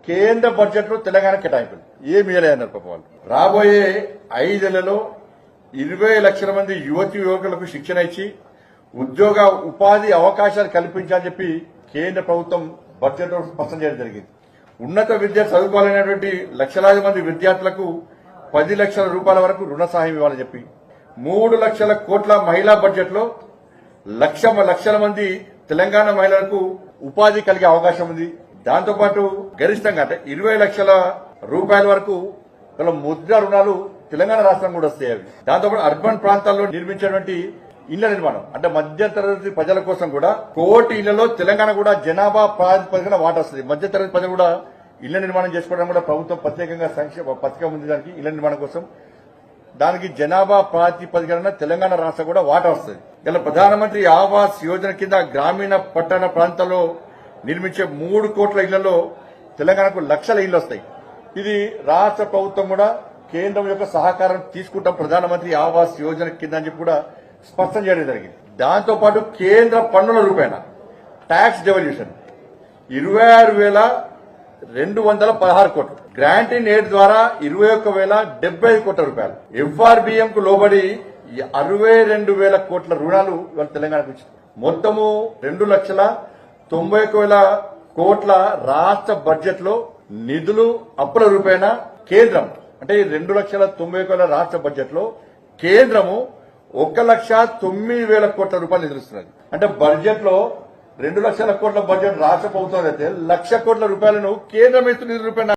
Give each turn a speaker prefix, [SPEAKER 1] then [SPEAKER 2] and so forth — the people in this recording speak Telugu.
[SPEAKER 1] కేంద్ర బడ్జెట్ లో తెలంగాణ కేటాయింపులు ఏమి అన్నారు పాపం వాళ్ళు. రాబోయే 5 ఏళ్లలో 20 లక్షల మంది యువకులకు శిక్షణ ఇచ్చి ఉద్యోగ ఉపాధి అవకాశాలు కల్పించాలని చెప్పి కేంద్ర ప్రభుత్వం బడ్జెట్ లో స్పష్టం చేయడం జరిగింది. ఉన్నత విద్య చదువుకోవాలనేటువంటి లక్షలాది మంది విద్యార్థులకు 10 లక్షల రూపాయల వరకు రుణ సహాయం ఇవ్వాలని చెప్పి 3 లక్షల కోట్ల మహిళా బడ్జెట్ లో లక్షల మంది తెలంగాణ మహిళలకు ఉపాధి కలిగే అవకాశం ఉంది. దాంతోపాటు గరిష్టంగా అంటే 20 లక్షల రూపాయల వరకు ముద్ర రుణాలు తెలంగాణ రాష్ట్రం కూడా వస్తాయి. అవి దాంతోపాటు అర్బన్ ప్రాంతాల్లో నిర్మించేటువంటి ఇళ్ల నిర్మాణం అంటే మధ్యతరగతి ప్రజల కోసం కూడా 1 కోటి ఇళ్లలో తెలంగాణ కూడా జనాభా ప్రాతిపదికన వాటా వస్తుంది. మధ్యతరగతి ప్రజలు కూడా ఇళ్ల నిర్మాణం చేసుకోవడం కూడా ప్రభుత్వం ప్రత్యేకంగా సంక్షేమ పథకం ఉంది. దానికి ఇళ్ల నిర్మాణం కోసం దానికి జనాభా ప్రాతిపదికన తెలంగాణ రాష్ట్రం కూడా వాటా వస్తుంది. ఇలా ప్రధానమంత్రి ఆవాస్ యోజన కింద గ్రామీణ పట్టణ ప్రాంతాల్లో నిర్మించే 3 కోట్ల ఇళ్లలో తెలంగాణకు లక్షల ఇళ్లు వస్తాయి. ఇది రాష్ట్ర ప్రభుత్వం కూడా కేంద్రం యొక్క సహకారం తీసుకుంటాం ప్రధానమంత్రి ఆవాస్ యోజన కింద అని చెప్పి కూడా స్పష్టం చేయడం జరిగింది. దాంతోపాటు కేంద్ర పన్నుల రూపేణ ట్యాక్స్ డెవల్యూషన్ 26,216 కోట్లు, గ్రాంట్ ఇన్ ఎయిడ్ ద్వారా 21,075 కోట్ల రూపాయలు, ఎఫ్ఆర్బిఎం కు లోబడి 62,000 కోట్ల రుణాలు ఇవాళ తెలంగాణకు ఇచ్చింది. మొత్తము 2,91,000 కోట్ల రాష్ట్ర బడ్జెట్ లో నిధులు అప్పుల రూపేణ కేంద్రం అంటే 2,91,000 రాష్ట్ర బడ్జెట్ లో కేంద్రము 1,09,000 కోట్ల రూపాయలు నిధులుస్తున్నది. అంటే బడ్జెట్ లో 2 లక్షల కోట్ల బడ్జెట్ రాష్ట్ర ప్రభుత్వం అయితే 1,00,000 కోట్ల రూపాయలను కేంద్రం ఇస్తున్న నిధుల రూపాయన